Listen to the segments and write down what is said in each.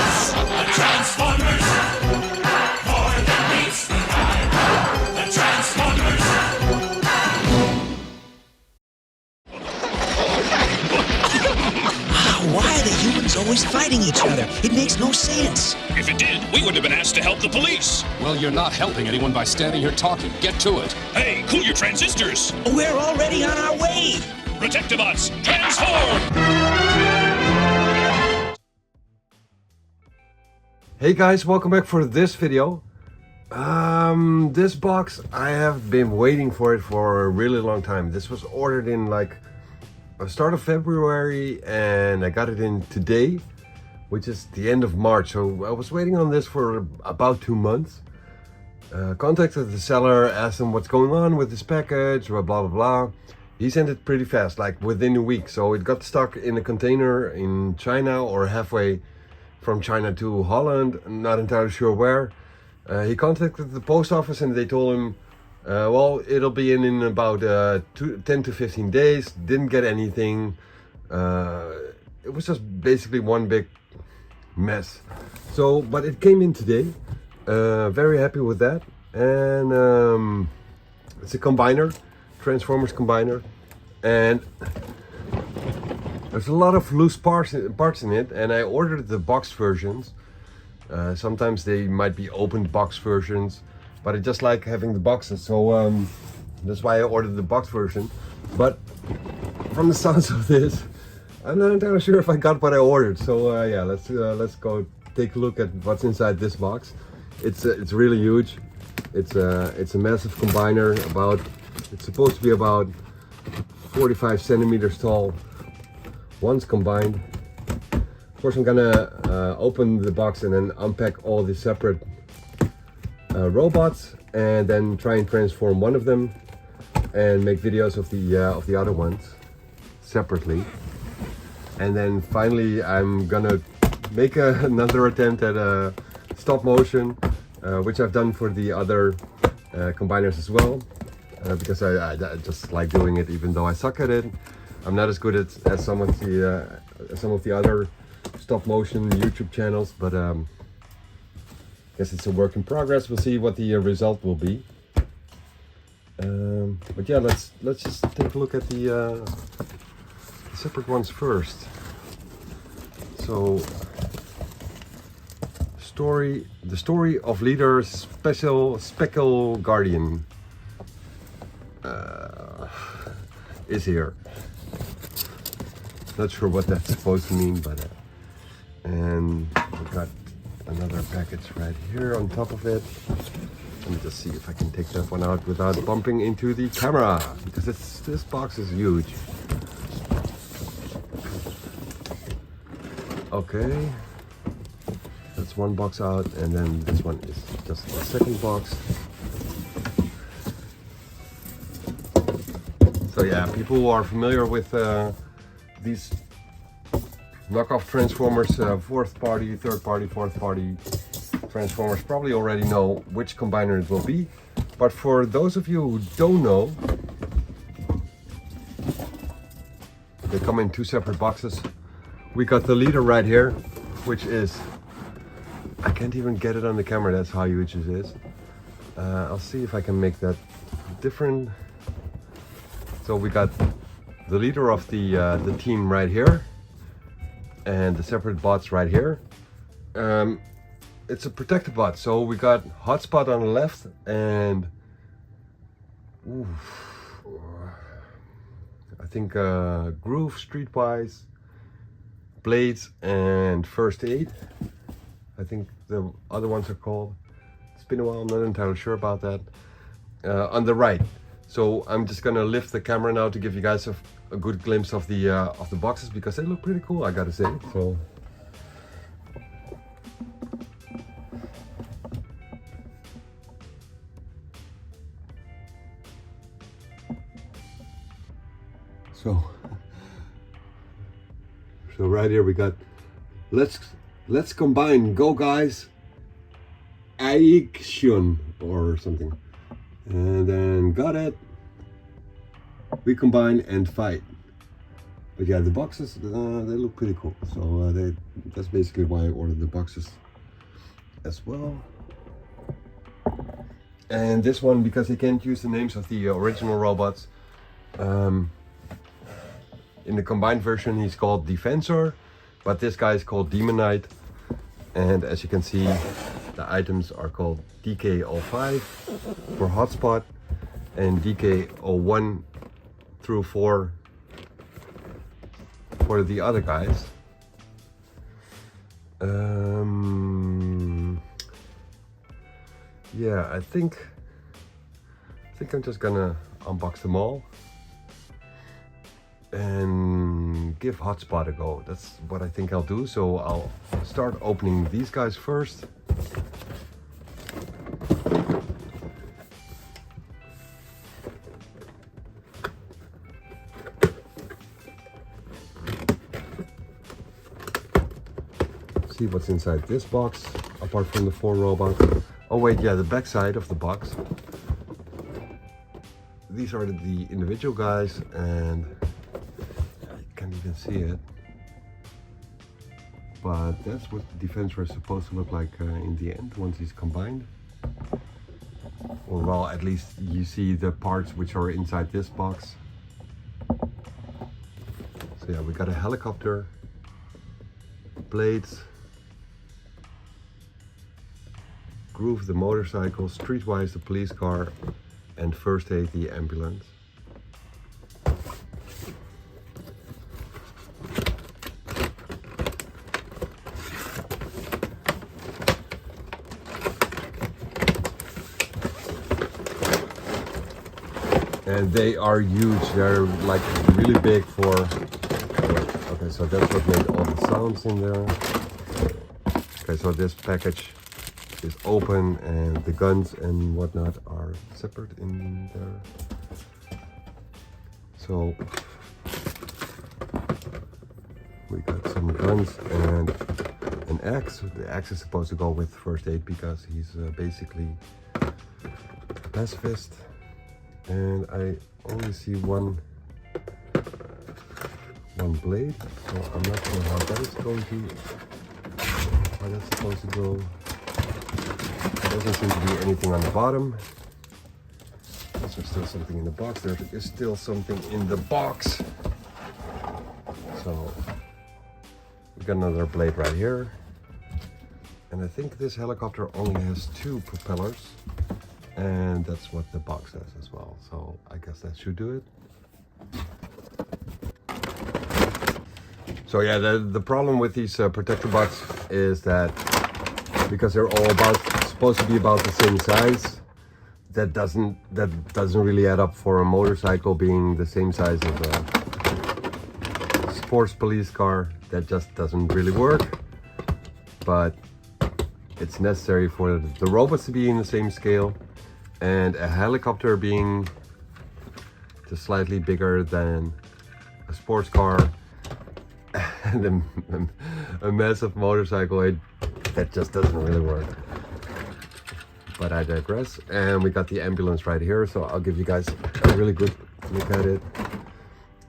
The Transformers, more than meets the eye. The Transformers. Why are the humans always fighting each other? It makes no sense. If it did, we would have been asked to help the police. Well, you're not helping anyone by standing here talking. Get to it. Hey, cool your transistors. We're already on our way. Protectobots, transform! Hey guys, welcome back for this video. This box, I have been waiting for it for a really long time. This was ordered in like the start of February and I got it in today, which is the end of March. So I was waiting on this for about 2 months. Contacted the seller, asked him what's going on with this package, blah blah blah. He sent it pretty fast, like within a week. So it got stuck in a container in China or halfway from China to Holland, not entirely sure where. He contacted the post office and they told him, well, it'll be in about 10 to 15 days. Didn't get anything. It was just basically one big mess. So, but it came in today. Very happy with that. And it's a combiner, Transformers combiner. And there's a lot of loose parts in it, and I ordered the box versions. Sometimes they might be opened box versions, but I just like having the boxes, so that's why I ordered the box version. But from the sounds of this, I'm not entirely sure if I got what I ordered. So yeah, let's go take a look at what's inside this box. It's really huge. It's a massive combiner. It's supposed to be about 45 centimeters tall. Once combined. Of course, I'm gonna open the box and then unpack all the separate robots, and then try and transform one of them, and make videos of the other ones separately. And then finally, I'm gonna make another attempt at a stop motion, which I've done for the other combiners as well, because I just like doing it, even though I suck at it. I'm not as good as some of the other stop motion YouTube channels, but I guess it's a work in progress. We'll see what the result will be. But yeah, let's just take a look at the separate ones first. So, the story of Leader Speckle Guardian is here. Not sure what that's supposed to mean, but and we've got another package right here on top of it. Let me just see if I can take that one out without bumping into the camera, because this box is huge. Okay, that's one box out, and then this one is just the second box. So yeah, people who are familiar with these knockoff Transformers, fourth party, third party, fourth party Transformers probably already know which combiner it will be. But for those of you who don't know, they come in two separate boxes. We got the Leader right here, which is, I can't even get it on the camera, that's how huge it is. I'll see if I can make that different. So we got the leader of the team right here, and the separate bots right here. It's a Protectobot, so we got Hotspot on the left, and I think Groove, Streetwise, Blades, and First Aid. I think the other ones are called. It's been a while, I'm not entirely sure about that. On the right. So I'm just gonna lift the camera now to give you guys a good glimpse of the boxes, because they look pretty cool, I gotta say. So right here we got let's combine, go guys, action or something. And then got it. We combine and fight. But yeah, the boxes, they look pretty cool. So that's basically why I ordered the boxes as well. And this one, because I can't use the names of the original robots. In the combined version, he's called DEFENSOR, but this guy is called Demon Knight. And as you can see, the items are called DK-05 for hotspot and DK-01 through 4 for the other guys. Yeah, I think I'm just gonna unbox them all and give hotspot a go. That's what I think I'll do. So I'll start opening these guys first. See what's inside this box, apart from the 4 robots. Oh wait, yeah, the back side of the box. These are the individual guys, and you can't even see it. But that's what the DEFENSOR is supposed to look like in the end, once he's combined. Or well, at least you see the parts which are inside this box. So yeah, we got a helicopter, blades, Groove the motorcycle, Streetwise the police car, and First Aid the ambulance. And they are huge, they're like really big for... Okay, so that's what made all the sounds in there. Okay, so this package is open and the guns and whatnot are separate in there. So we got some guns and an axe. The axe is supposed to go with First Aid because he's basically a pacifist. And I only see one blade, so I'm not sure how that is going to, how that's supposed to go. There doesn't seem to be anything on the bottom. Is there still something in the box? There is still something in the box. So we got another blade right here. And I think this helicopter only has 2 propellers. And that's what the box says as well. So I guess that should do it. So yeah, the problem with these PROTECTOBOTS is that because they're all supposed to be about the same size, that doesn't really add up for a motorcycle being the same size as a sports police car. That just doesn't really work. But it's necessary for the robots to be in the same scale, and a helicopter being just slightly bigger than a sports car, and a massive motorcycle, that just doesn't really work. But I digress. And we got the ambulance right here, so I'll give you guys a really good look at it.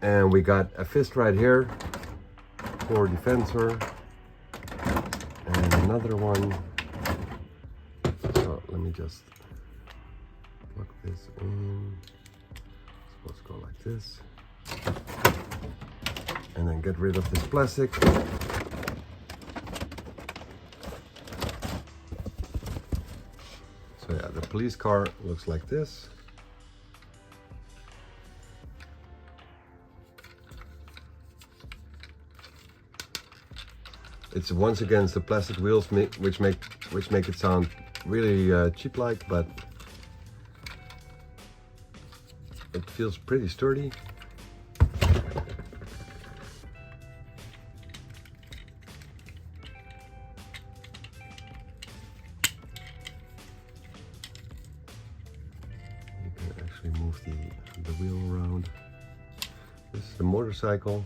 And we got a fist right here for DEFENSOR, and another one. So let me just plug this in. It's supposed to go like this. And then get rid of this plastic. So yeah, the police car looks like this. It's once again the plastic wheels which make it sound really cheap-like, but it feels pretty sturdy. You can actually move the wheel around. This is the motorcycle.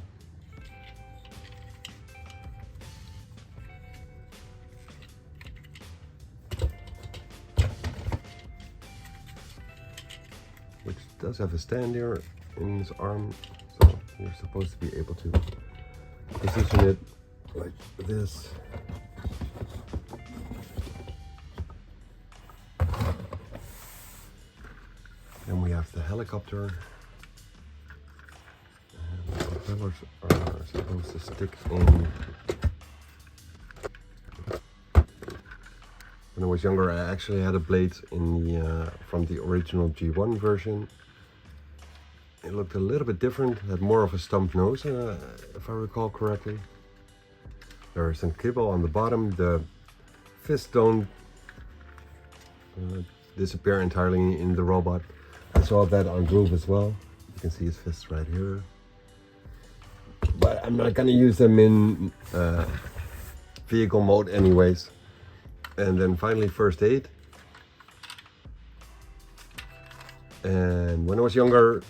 Which does have a stand here in his arm, so you're supposed to be able to position it like this. Then we have the helicopter. And the propellers are supposed to stick in. When I was younger, I actually had a blade in the from the original G1 version. It looked a little bit different, had more of a stump nose, if I recall correctly. There is some kibble on the bottom. The fists don't disappear entirely in the robot. I saw that on Groove as well. You can see his fists right here. But I'm not gonna use them in vehicle mode anyways. And then finally first aid. And when I was younger,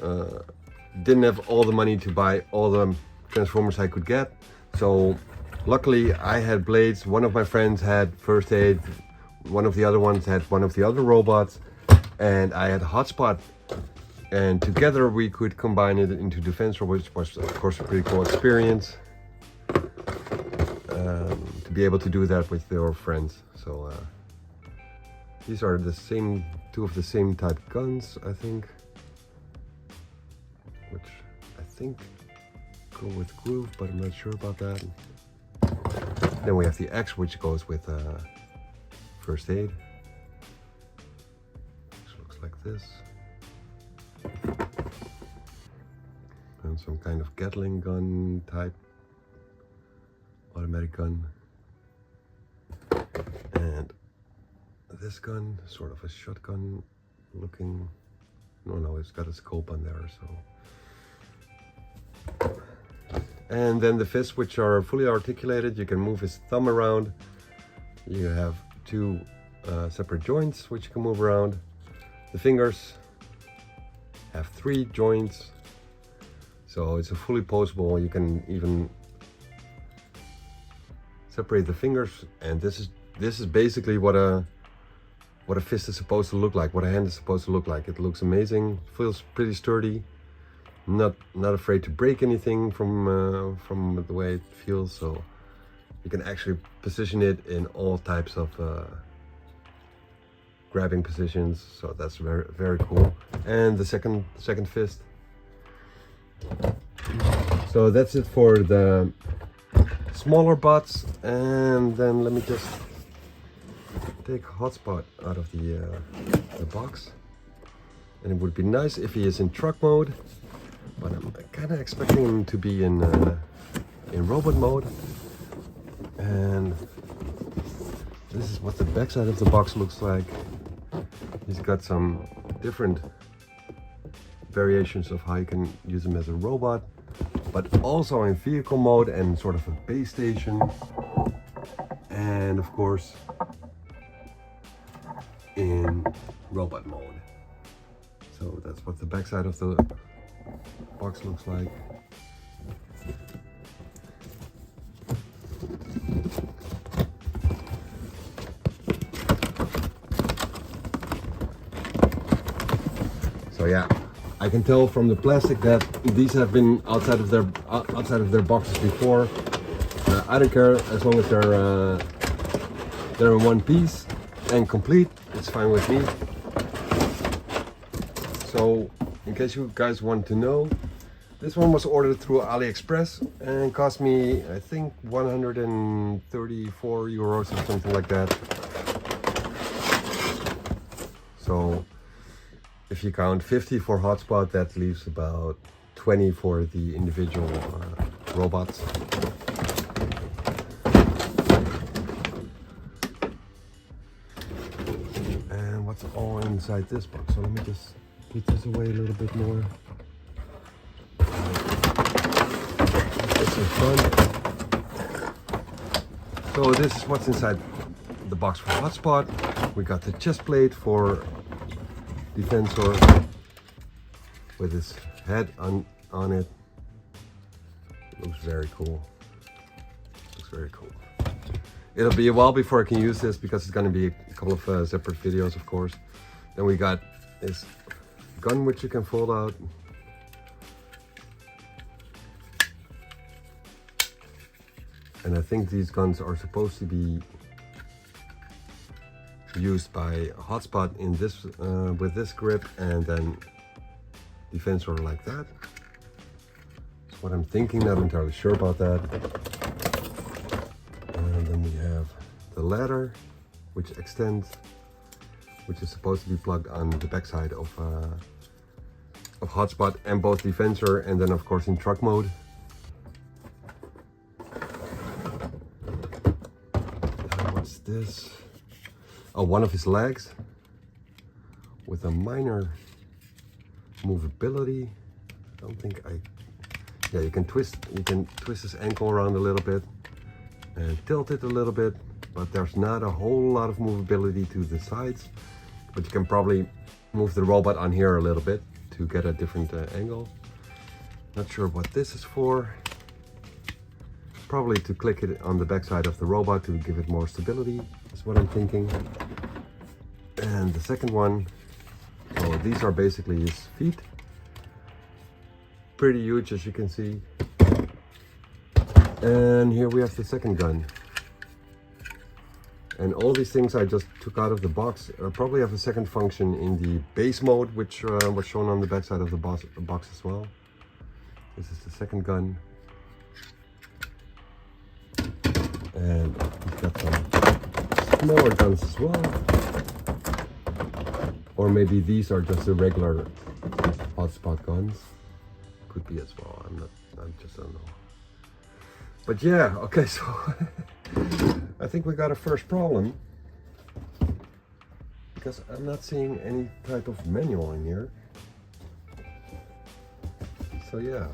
didn't have all the money to buy all the Transformers I could get. So luckily I had blades. One of my friends had first aid. One of the other ones had one of the other robots. And I had hotspot. And together we could combine it into DEFENSOR, which was of course a pretty cool experience. To be able to do that with your friends. So these are the same, two of the same type guns, I think, which I think go with Groove, but I'm not sure about that. Then we have the X, which goes with first aid, which looks like this, and some kind of Gatling gun type automatic gun. And this gun, sort of a shotgun looking, no, it's got a scope on there, so. And then the fists, which are fully articulated, you can move his thumb around. You have two separate joints, which you can move around. The fingers have 3 joints, so it's a fully posable. You can even separate the fingers, and this is basically what a fist is supposed to look like, what a hand is supposed to look like. It looks amazing, feels pretty sturdy, not afraid to break anything from the way it feels. So you can actually position it in all types of grabbing positions. So that's very, very cool. And the second fist. So that's it for the smaller bots, and then let me just take hotspot out of the box. And it would be nice if he is in truck mode, but I'm kind of expecting him to be in robot mode. And this is what the backside of the box looks like. He's got some different variations of how you can use him as a robot, but also in vehicle mode and sort of a base station, and of course in robot mode. So that's what the backside of the box looks like. So yeah, I can tell from the plastic that these have been outside of their boxes before. I don't care, as long as they're in one piece and complete, it's fine with me. So in case you guys want to know, this one was ordered through AliExpress and cost me, I think, 134 euros or something like that. So if you count 50 for hotspot, that leaves about 20 for the individual robots. And what's all inside this box? So let me just put this away a little bit more. This is fun. So this is what's inside the box for hotspot. We got the chest plate for DEFENSOR with his head on it. Looks very cool. Looks very cool. It'll be a while before I can use this because it's going to be a couple of separate videos, of course. Then we got this gun which you can fold out. And I think these guns are supposed to be used by hotspot in this with this grip, and then DEFENSOR like that. That's what I'm thinking, not entirely sure about that. And then we have the ladder, which extends, which is supposed to be plugged on the backside of hotspot and both DEFENSOR, and then of course in truck mode. What's this? Oh, one of his legs with a minor movability. I don't think yeah, you can twist his ankle around a little bit and tilt it a little bit, but there's not a whole lot of movability to the sides. But you can probably move the robot on here a little bit to get a different angle. Not sure what this is for. Probably to click it on the backside of the robot to give it more stability, is what I'm thinking. And the second one, oh, these are basically his feet. Pretty huge, as you can see. And here we have the second gun. And all these things I just took out of the box probably have a second function in the base mode, which was shown on the backside of the box as well. This is the second gun. And we've got some smaller guns as well. Or maybe these are just the regular hotspot guns. Could be as well, I just don't know. But yeah, okay, so I think we got a first problem, because I'm not seeing any type of manual in here. So yeah,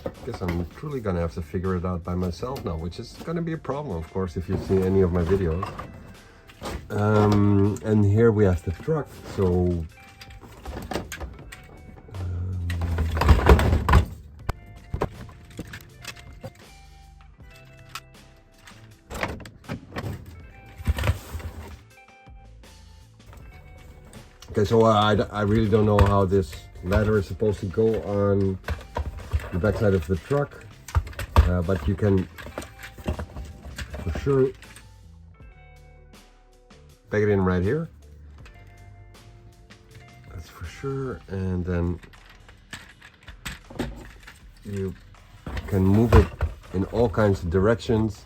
I guess I'm truly gonna have to figure it out by myself now, which is gonna be a problem, of course, if you've seen any of my videos. And here we have the truck, so okay, so I really don't know how this ladder is supposed to go on the backside of the truck, but you can for sure peg it in right here. That's for sure, and then you can move it in all kinds of directions.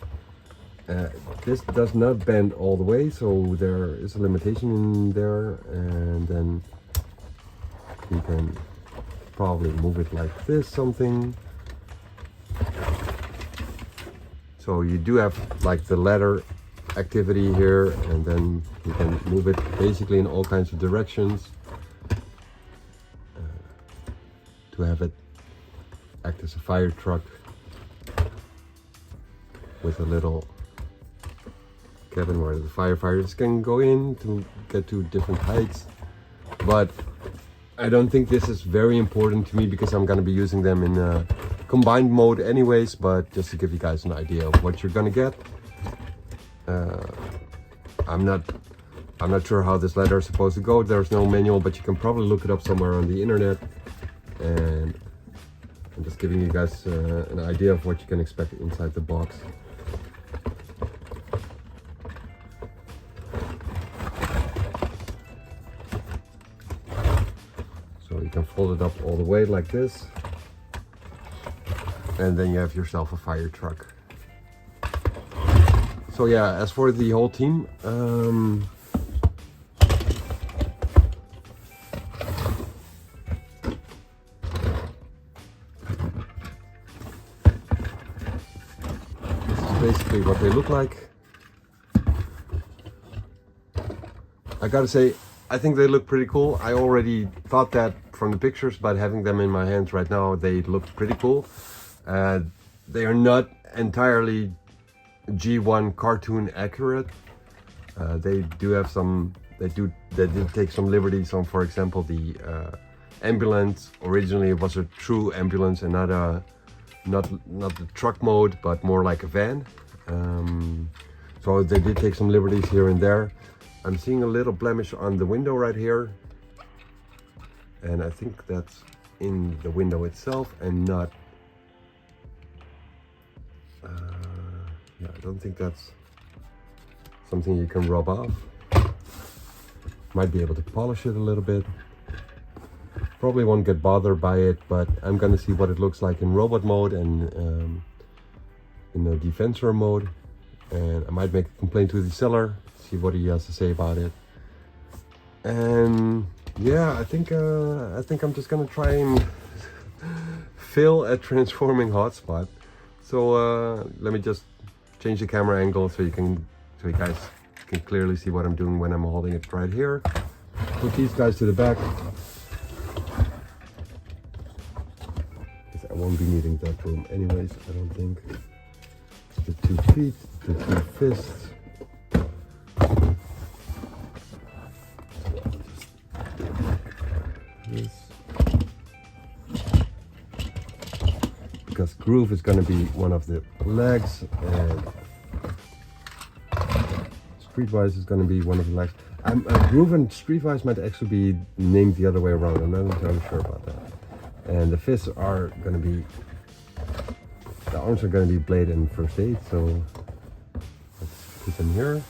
This does not bend all the way, so there is a limitation in there, and then you can probably move it like this, something. So you do have like the ladder activity here, and then you can move it basically in all kinds of directions to have it act as a fire truck with a little cabin where the firefighters can go in to get to different heights. But I don't think this is very important to me, because I'm going to be using them in combined mode anyways, but just to give you guys an idea of what you're going to get. I'm not sure how this ladder is supposed to go. There's no manual, but you can probably look it up somewhere on the internet, and I'm just giving you guys an idea of what you can expect inside the box. So you can fold it up all the way like this, and then you have yourself a fire truck. So yeah, as for the whole team, this is basically what they look like. I gotta say, I think they look pretty cool. I already thought that from the pictures, but having them in my hands right now, they look pretty cool. They are not entirely G1 cartoon accurate. They do have some, they did take some liberties on, for example, the ambulance. Originally it was a true ambulance and not the truck mode, but more like a van. So they did take some liberties here and there. I'm seeing a little blemish on the window right here, and I think that's in the window itself and not Yeah, I don't think that's something you can rub off. Might be able to polish it a little bit. Probably won't get bothered by it, but I'm gonna see what it looks like in robot mode and in the DEFENSOR mode. And I might make a complaint to the seller, see what he has to say about it. And yeah, I think I'm just gonna try and fail at transforming hotspot. So let me just change the camera angle so you guys can clearly see what I'm doing when I'm holding it right here. Put these guys to the back. I won't be needing that room anyways, I don't think. The 2 feet, the 2 fists. This. Because groove is going to be one of the legs and streetwise is going to be one of the legs. Groove and streetwise might actually be named the other way around. I'm not entirely sure about that. And the fists are going to be, the arms are going to be blade and first aid. So let's put them here.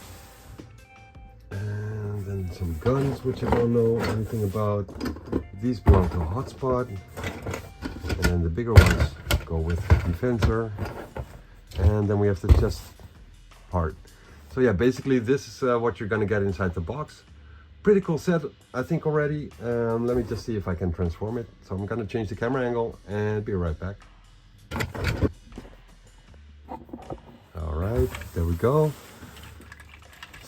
And then some guns, which I don't know anything about. These belong to hotspot. And then the bigger ones go with the DEFENSOR. And then we have the chest part. So yeah, basically this is what you're going to get inside the box. Pretty cool set, I think already. Let me just see if I can transform it. So I'm going to change the camera angle and be right back. Alright, there we go.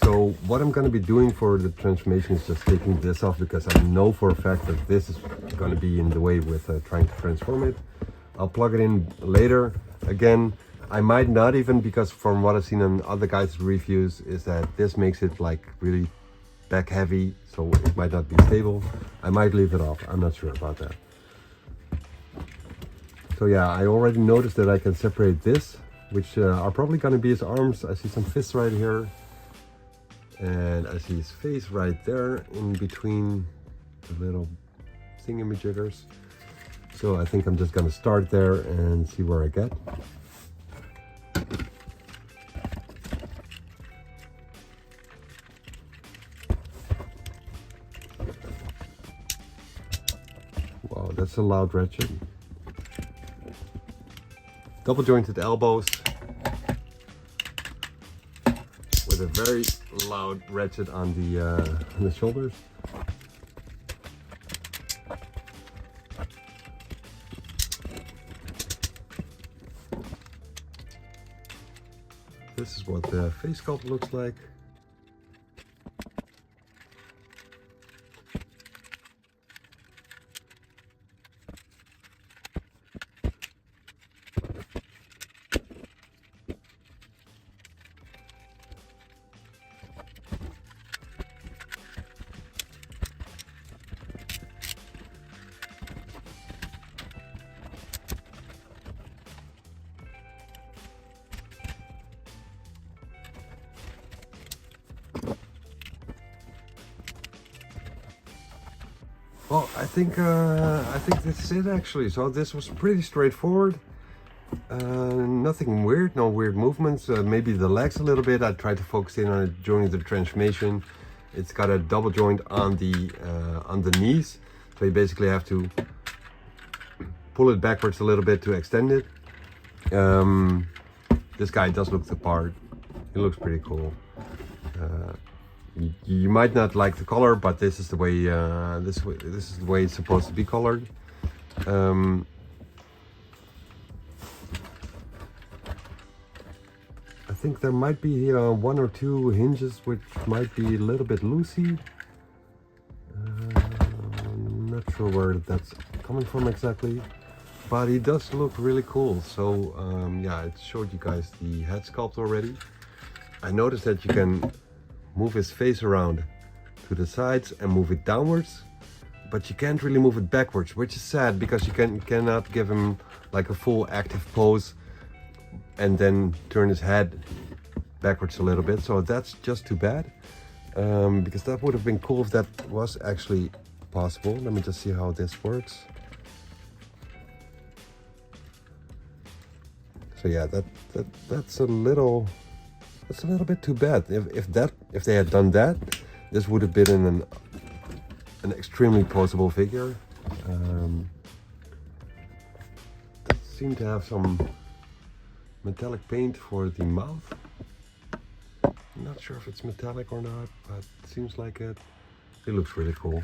So what I'm going to be doing for the transformation is just taking this off, because I know for a fact that this is going to be in the way with trying to transform it. I'll plug it in later. Again, I might not even, because from what I've seen on other guys' reviews is that this makes it like really back heavy, so it might not be stable. I might leave it off, I'm not sure about that. So yeah, I already noticed that I can separate this, which are probably going to be his arms. I see some fists right here, and I see his face right there in between the little thingamajiggers. So I think I'm just going to start there and see where I get. Wow, that's a loud ratchet. Double jointed elbows with a very loud ratchet on the shoulders. This is what the face sculpt looks like. Well, I think this is it actually. So this was pretty straightforward. Nothing weird, no weird movements. Maybe the legs a little bit. I tried to focus in on it during the transformation. It's got a double joint on the knees, so you basically have to pull it backwards a little bit to extend it. This guy does look the part. He looks pretty cool. You might not like the color, but this is the way this is the way it's supposed to be colored. I think there might be 1 or 2 hinges which might be a little bit loosey. I'm not sure where that's coming from exactly, but he does look really cool. So yeah, I showed you guys the head sculpt already. I noticed that you can move his face around to the sides and move it downwards, but you can't really move it backwards, which is sad, because you cannot give him like a full active pose and then turn his head backwards a little bit. So that's just too bad, because that would have been cool if that was actually possible. Let me just see how this works. So yeah, that's a little bit too bad. If they had done that, this would have been an extremely posable figure. Seem to have some metallic paint for the mouth. I'm not sure if it's metallic or not, but it seems like it. It looks really cool.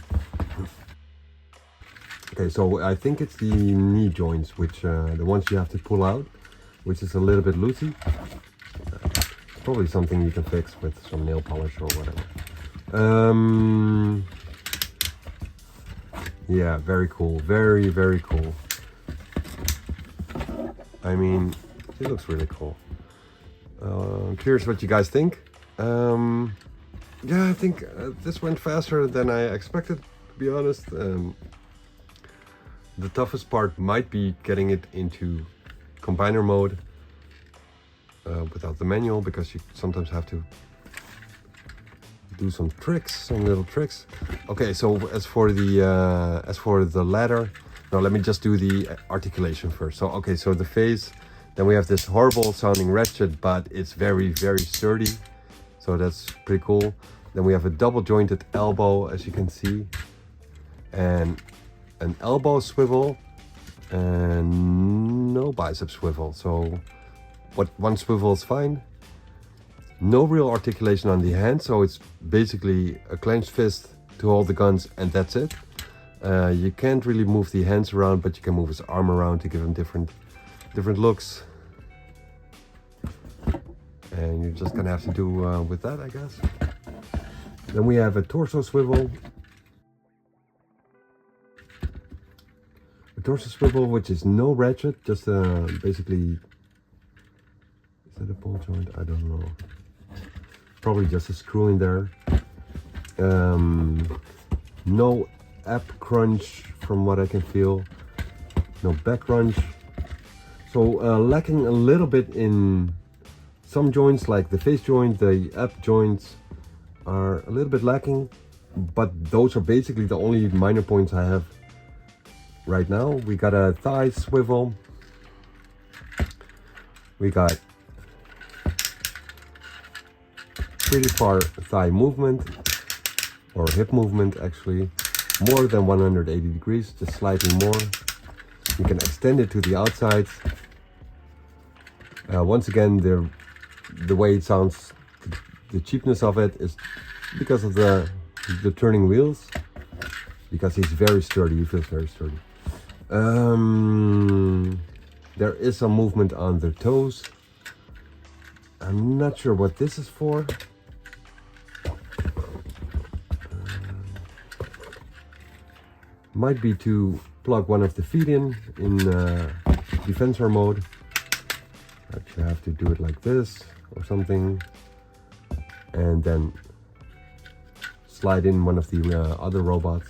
Okay, so I think it's the knee joints, which the ones you have to pull out, which is a little bit loosey. Probably something you can fix with some nail polish or whatever. Yeah, very cool. Very, very cool. I mean, it looks really cool. I'm curious what you guys think. Yeah, I think this went faster than I expected, to be honest. The toughest part might be getting it into combiner mode without the manual, because you sometimes have to do some little tricks. Okay, so as for the ladder, now let me just do the articulation first. So okay, so the face, then we have this horrible sounding ratchet, but it's very, very sturdy. So that's pretty cool. Then we have a double jointed elbow, as you can see, and an elbow swivel and no bicep swivel. So one swivel is fine. No real articulation on the hand, so it's basically a clenched fist to hold the guns, and that's it. You can't really move the hands around, but you can move his arm around to give him different looks. And you're just gonna have to do with that, I guess. Then we have a torso swivel. A torso swivel, which is no ratchet, just basically, is that a ball joint? I don't know. Probably just a screw in there. No ab crunch from what I can feel. No back crunch. So lacking a little bit in some joints, like the face joint, the ab joints are a little bit lacking, but those are basically the only minor points I have right now. We got a thigh swivel. We got pretty far thigh movement, or hip movement actually, more than 180 degrees, just slightly more. You can extend it to the outsides. Once again, the way it sounds, the cheapness of it is because of the turning wheels, because he's very sturdy, he feels very sturdy. There is some movement on the toes. I'm not sure what this is for. Might be to plug one of the feet in defensor mode. You have to do it like this or something, and then slide in one of the other robots.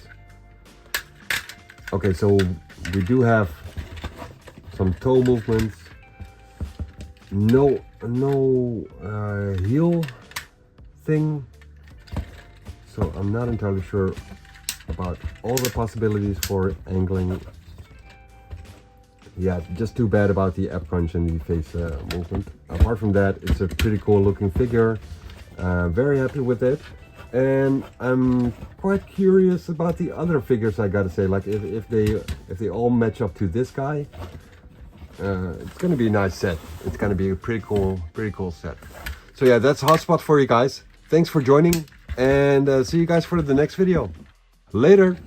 Okay, so we do have some toe movements. No heel thing, so I'm not entirely sure about all the possibilities for angling. Yeah, just too bad about the ab crunch and the face movement. Apart from that, it's a pretty cool looking figure. Very happy with it, and I'm quite curious about the other figures, I gotta say. Like if they all match up to this guy, it's gonna be a nice set. It's gonna be a pretty cool set. So yeah, that's Hotspot for you guys. Thanks for joining, and see you guys for the next video. Later.